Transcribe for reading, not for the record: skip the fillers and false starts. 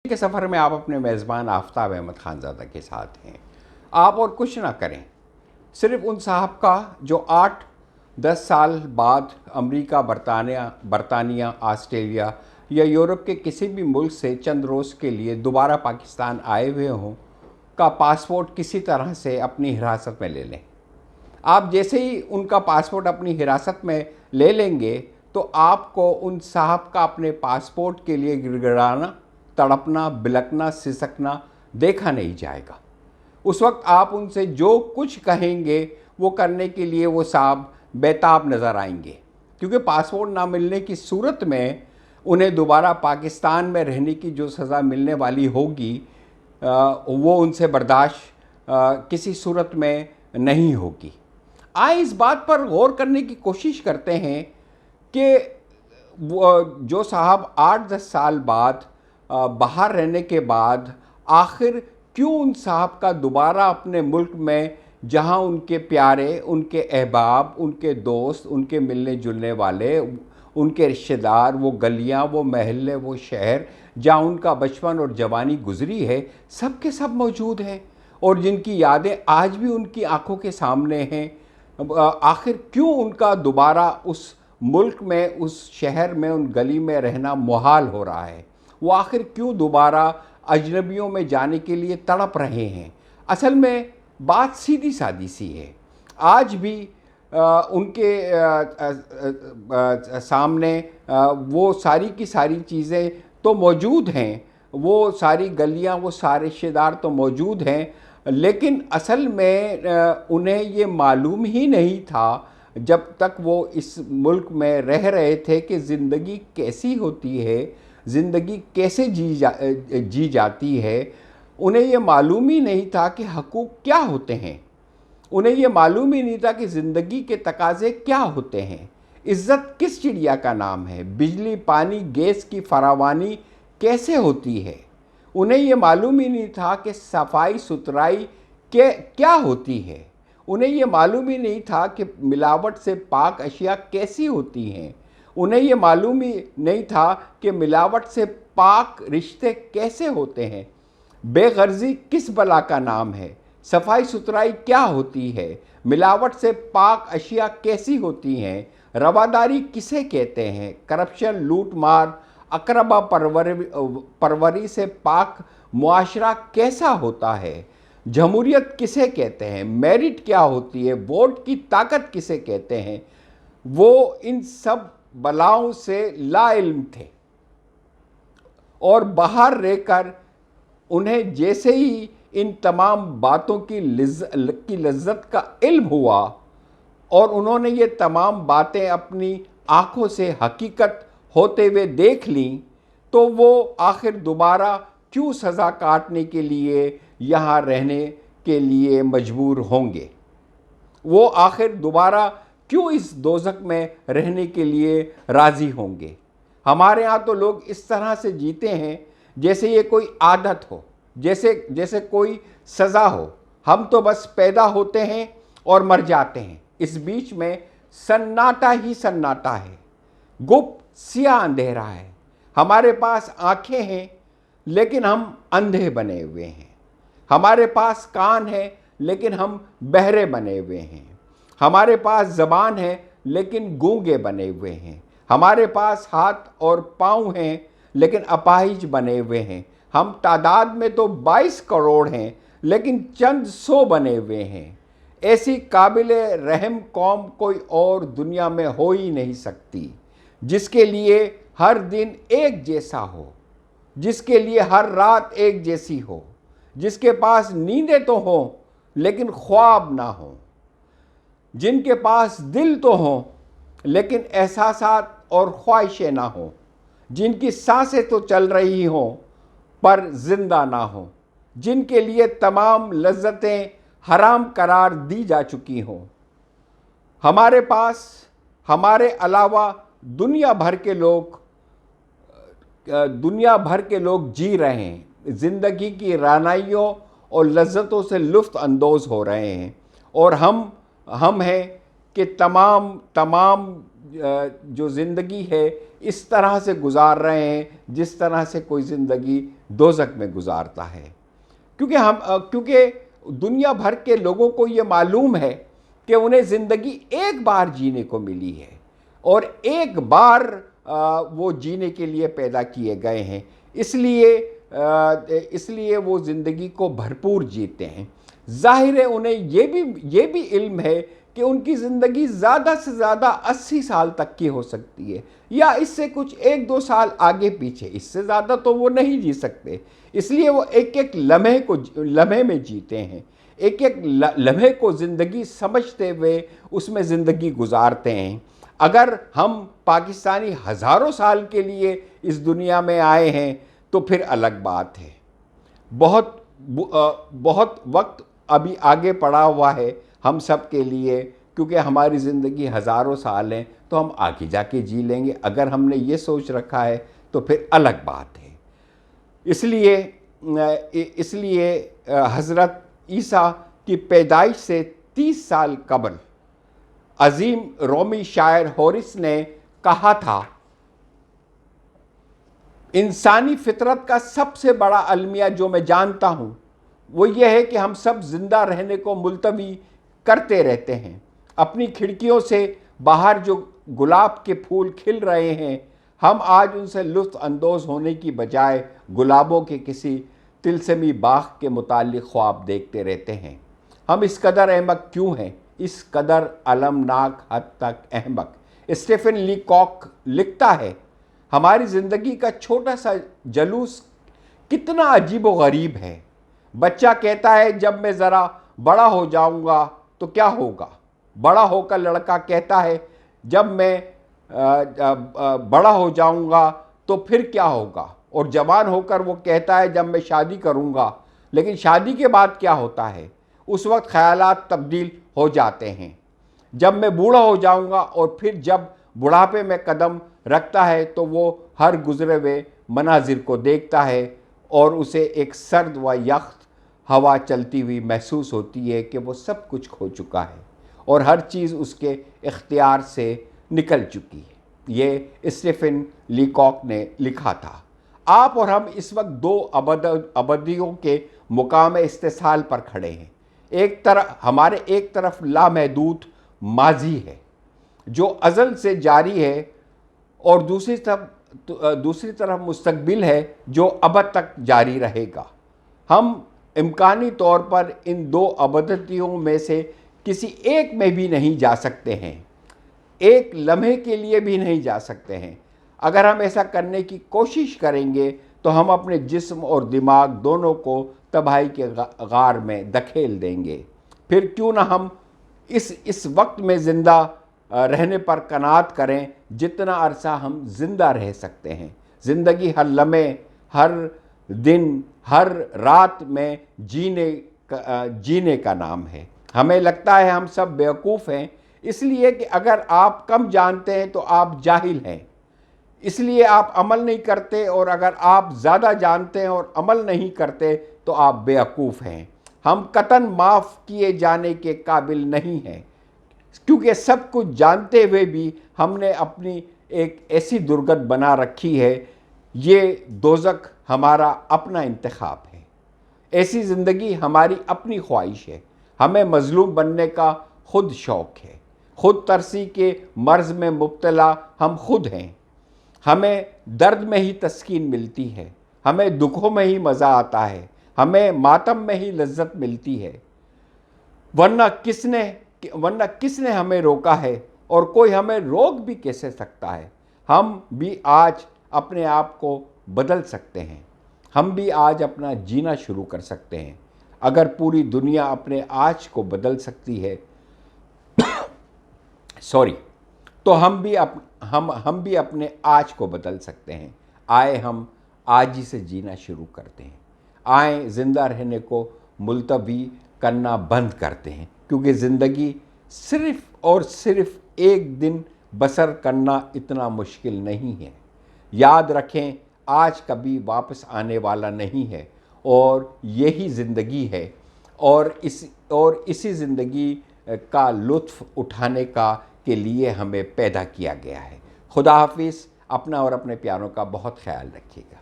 کے سفر میں آپ اپنے میزبان آفتاب احمد خانزادہ کے ساتھ ہیں۔ آپ اور کچھ نہ کریں، صرف ان صاحب کا جو 8-10 سال بعد امریکہ، برطانیہ، آسٹریلیا یا یورپ کے کسی بھی ملک سے چند روز کے لیے دوبارہ پاکستان آئے ہوئے ہوں کا پاسپورٹ کسی طرح سے اپنی حراست میں لے لیں۔ آپ جیسے ہی ان کا پاسپورٹ اپنی حراست میں لے لیں گے تو آپ کو ان صاحب کا اپنے پاسپورٹ کے لیے گڑگڑانا، تڑپنا، بلکنا، سسکنا دیکھا نہیں جائے گا۔ اس وقت آپ ان سے جو کچھ کہیں گے وہ کرنے کے لیے وہ صاحب بیتاب نظر آئیں گے، کیونکہ پاسپورٹ نہ ملنے کی صورت میں انہیں دوبارہ پاکستان میں رہنے کی جو سزا ملنے والی ہوگی وہ ان سے برداشت کسی صورت میں نہیں ہوگی۔ آئیں اس بات پر غور کرنے کی کوشش کرتے ہیں کہ جو صاحب 8-10 سال بعد باہر رہنے کے بعد آخر کیوں ان صاحب کا دوبارہ اپنے ملک میں، جہاں ان کے پیارے، ان کے احباب، ان کے دوست، ان کے ملنے جلنے والے، ان کے رشتہ دار، وہ گلیاں، وہ محلے، وہ شہر جہاں ان کا بچپن اور جوانی گزری ہے، سب کے سب موجود ہیں اور جن کی یادیں آج بھی ان کی آنکھوں کے سامنے ہیں، آخر کیوں ان کا دوبارہ اس ملک میں، اس شہر میں، ان گلی میں رہنا محال ہو رہا ہے؟ وہ آخر کیوں دوبارہ اجنبیوں میں جانے کے لیے تڑپ رہے ہیں؟ اصل میں بات سیدھی سادی سی ہے۔ آج بھی ان کے سامنے وہ ساری کی ساری چیزیں تو موجود ہیں، وہ ساری گلیاں، وہ سارے رشتہ دار تو موجود ہیں، لیکن اصل میں انہیں یہ معلوم ہی نہیں تھا جب تک وہ اس ملک میں رہ رہے تھے کہ زندگی کیسی ہوتی ہے، زندگی کیسے جی جاتی ہے۔ انہیں یہ معلوم ہی نہیں تھا کہ حقوق کیا ہوتے ہیں، انہیں یہ معلوم ہی نہیں تھا کہ زندگی کے تقاضے کیا ہوتے ہیں، عزت کس چڑیا کا نام ہے، بجلی، پانی، گیس کی فراوانی کیسے ہوتی ہے۔ انہیں یہ معلوم ہی نہیں تھا کہ صفائی ستھرائی کیا ہوتی ہے۔ انہیں یہ معلوم ہی نہیں تھا کہ ملاوٹ سے پاک اشیاء کیسی ہوتی ہیں۔ انہیں یہ معلوم ہی نہیں تھا کہ ملاوٹ سے پاک رشتے کیسے ہوتے ہیں۔ بے غرضی کس بلا کا نام ہے، صفائی ستھرائی کیا ہوتی ہے، ملاوٹ سے پاک اشیاء کیسی ہوتی ہیں، رواداری کسے کہتے ہیں، کرپشن، لوٹ مار، اقربا پروری سے پاک معاشرہ کیسا ہوتا ہے، جمہوریت کسے کہتے ہیں، میرٹ کیا ہوتی ہے، ووٹ کی طاقت کسے کہتے ہیں۔ وہ ان سب بلاؤں سے لا علم تھے اور باہر رہ کر انہیں جیسے ہی ان تمام باتوں کی لذت کا علم ہوا اور انہوں نے یہ تمام باتیں اپنی آنکھوں سے حقیقت ہوتے ہوئے دیکھ لیں تو وہ آخر دوبارہ کیوں سزا کاٹنے کے لیے یہاں رہنے کے لیے مجبور ہوں گے، وہ آخر دوبارہ کیوں اس دوزخ میں رہنے کے لیے راضی ہوں گے۔ ہمارے ہاں تو لوگ اس طرح سے جیتے ہیں جیسے یہ کوئی عادت ہو، جیسے کوئی سزا ہو۔ ہم تو بس پیدا ہوتے ہیں اور مر جاتے ہیں، اس بیچ میں سناٹا ہی سناٹا ہے، گپ سیاہ اندھیرا ہے۔ ہمارے پاس آنکھیں ہیں لیکن ہم اندھے بنے ہوئے ہیں، ہمارے پاس کان ہیں لیکن ہم بہرے بنے ہوئے ہیں، ہمارے پاس زبان ہے لیکن گونگے بنے ہوئے ہیں، ہمارے پاس ہاتھ اور پاؤں ہیں لیکن اپاہج بنے ہوئے ہیں، ہم تعداد میں تو 22 کروڑ ہیں لیکن چند سو بنے ہوئے ہیں۔ ایسی قابل رحم قوم کوئی اور دنیا میں ہو ہی نہیں سکتی، جس کے لیے ہر دن ایک جیسا ہو، جس کے لیے ہر رات ایک جیسی ہو، جس کے پاس نیندیں تو ہوں لیکن خواب نہ ہوں، جن کے پاس دل تو ہوں لیکن احساسات اور خواہشیں نہ ہوں، جن کی سانسیں تو چل رہی ہوں پر زندہ نہ ہوں، جن کے لیے تمام لذتیں حرام قرار دی جا چکی ہوں۔ ہمارے پاس ہمارے علاوہ دنیا بھر کے لوگ جی رہے ہیں، زندگی کی رعنائیوں اور لذتوں سے لطف اندوز ہو رہے ہیں، اور ہم ہیں کہ تمام جو زندگی ہے اس طرح سے گزار رہے ہیں جس طرح سے کوئی زندگی دوزخ میں گزارتا ہے، کیونکہ دنیا بھر کے لوگوں کو یہ معلوم ہے کہ انہیں زندگی ایک بار جینے کو ملی ہے اور ایک بار وہ جینے کے لیے پیدا کیے گئے ہیں، اس لیے وہ زندگی کو بھرپور جیتے ہیں۔ ظاہر ہے انہیں یہ بھی علم ہے کہ ان کی زندگی زیادہ سے زیادہ 80 سال تک کی ہو سکتی ہے، یا اس سے کچھ 1-2 سال آگے پیچھے، اس سے زیادہ تو وہ نہیں جی سکتے، اس لیے وہ ایک ایک لمحے میں جیتے ہیں، ایک ایک لمحے کو زندگی سمجھتے ہوئے اس میں زندگی گزارتے ہیں۔ اگر ہم پاکستانی ہزاروں سال کے لیے اس دنیا میں آئے ہیں تو پھر الگ بات ہے، بہت وقت ابھی آگے پڑا ہوا ہے ہم سب کے لیے، کیونکہ ہماری زندگی ہزاروں سال ہیں تو ہم آگے جا کے جی لیں گے۔ اگر ہم نے یہ سوچ رکھا ہے تو پھر الگ بات ہے۔ اس لیے حضرت عیسیٰ کی پیدائش سے 30 سال قبل عظیم رومی شاعر ہوریس نے کہا تھا، انسانی فطرت کا سب سے بڑا المیہ جو میں جانتا ہوں وہ یہ ہے کہ ہم سب زندہ رہنے کو ملتوی کرتے رہتے ہیں۔ اپنی کھڑکیوں سے باہر جو گلاب کے پھول کھل رہے ہیں، ہم آج ان سے لطف اندوز ہونے کی بجائے گلابوں کے کسی طلسمی باغ کے متعلق خواب دیکھتے رہتے ہیں۔ ہم اس قدر احمق کیوں ہیں، اس قدر المناک حد تک احمق؟ اسٹیفن لیکاک لکھتا ہے، ہماری زندگی کا چھوٹا سا جلوس کتنا عجیب و غریب ہے۔ بچہ کہتا ہے جب میں ذرا بڑا ہو جاؤں گا تو کیا ہوگا؟ بڑا ہو کر لڑکا کہتا ہے جب میں بڑا ہو جاؤں گا تو پھر کیا ہوگا؟ اور جوان ہو کر وہ کہتا ہے جب میں شادی کروں گا۔ لیکن شادی کے بعد کیا ہوتا ہے؟ اس وقت خیالات تبدیل ہو جاتے ہیں۔ جب میں بوڑھا ہو جاؤں گا، اور پھر جب بڑھاپے میں قدم رکھتا ہے تو وہ ہر گزرے ہوئے مناظر کو دیکھتا ہے اور اسے ایک سرد و یخ ہوا چلتی ہوئی محسوس ہوتی ہے کہ وہ سب کچھ کھو چکا ہے اور ہر چیز اس کے اختیار سے نکل چکی ہے۔ یہ اسٹیفن لیکاک نے لکھا تھا۔ آپ اور ہم اس وقت دو ابدیوں کے مقام استحصال پر کھڑے ہیں۔ ہمارے ایک طرف لامحدود ماضی ہے جو ازل سے جاری ہے، اور دوسری طرف مستقبل ہے جو ابد تک جاری رہے گا۔ ہم امکانی طور پر ان دو ابدیوں میں سے کسی ایک میں بھی نہیں جا سکتے ہیں، ایک لمحے کے لیے بھی نہیں جا سکتے ہیں۔ اگر ہم ایسا کرنے کی کوشش کریں گے تو ہم اپنے جسم اور دماغ دونوں کو تباہی کے غار میں دھکیل دیں گے۔ پھر کیوں نہ ہم اس وقت میں زندہ رہنے پر قناعت کریں جتنا عرصہ ہم زندہ رہ سکتے ہیں۔ زندگی ہر لمحے، ہر دن، ہر رات میں جینے کا نام ہے۔ ہمیں لگتا ہے ہم سب بیوقوف ہیں، اس لیے کہ اگر آپ کم جانتے ہیں تو آپ جاہل ہیں، اس لیے آپ عمل نہیں کرتے، اور اگر آپ زیادہ جانتے ہیں اور عمل نہیں کرتے تو آپ بیوقوف ہیں۔ ہم قطعاً معاف کیے جانے کے قابل نہیں ہیں، کیونکہ سب کچھ جانتے ہوئے بھی ہم نے اپنی ایک ایسی درگت بنا رکھی ہے۔ یہ دوزخ ہمارا اپنا انتخاب ہے، ایسی زندگی ہماری اپنی خواہش ہے۔ ہمیں مظلوم بننے کا خود شوق ہے، خود ترسی کے مرض میں مبتلا ہم خود ہیں۔ ہمیں درد میں ہی تسکین ملتی ہے، ہمیں دکھوں میں ہی مزہ آتا ہے، ہمیں ماتم میں ہی لذت ملتی ہے، ورنہ کس نے ہمیں روکا ہے، اور کوئی ہمیں روک بھی کیسے سکتا ہے؟ ہم بھی آج اپنے آپ کو بدل سکتے ہیں، ہم بھی آج اپنا جینا شروع کر سکتے ہیں۔ اگر پوری دنیا اپنے آج کو بدل سکتی ہے تو ہم بھی اپنے آج کو بدل سکتے ہیں۔ آئے ہم آج ہی سے جینا شروع کرتے ہیں، آئیں زندہ رہنے کو ملتوی کرنا بند کرتے ہیں، کیونکہ زندگی صرف اور صرف ایک دن بسر کرنا اتنا مشکل نہیں ہے۔ یاد رکھیں، آج کبھی واپس آنے والا نہیں ہے، اور یہی زندگی ہے، اور اسی زندگی کا لطف اٹھانے کے لیے ہمیں پیدا کیا گیا ہے۔ خدا حافظ۔ اپنا اور اپنے پیاروں کا بہت خیال رکھیے گا۔